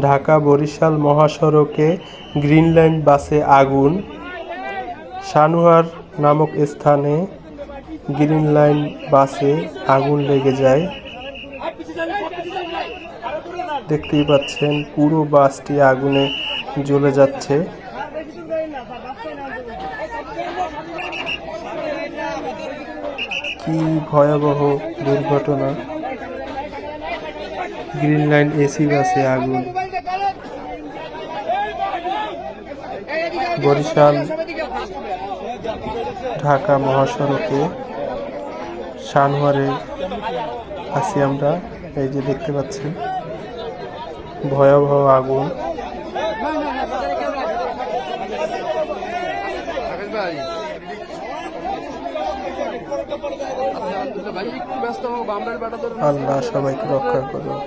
ঢাকা বরিশাল মহাসড়কে green line বাসে আগুন। সানুয়ার নামক স্থানে গ্রিন লাইন বাসে আগুন লেগে যায়। দেখতেই পাচ্ছেন পুরো বাসটি আগুনে জ্বলে যাচ্ছে। কি ভয়াবহ দুর্ঘটনা! গ্রিন লাইন এসি বাসে আগুন। বরিশাল ঢাকা মহাসড়কে সানোয়ারে আছি আমরা। এই যে দেখতে পাচ্ছেন ভয়াবহ আগুন। আল্লাহ সবাইকে রক্ষা করুন।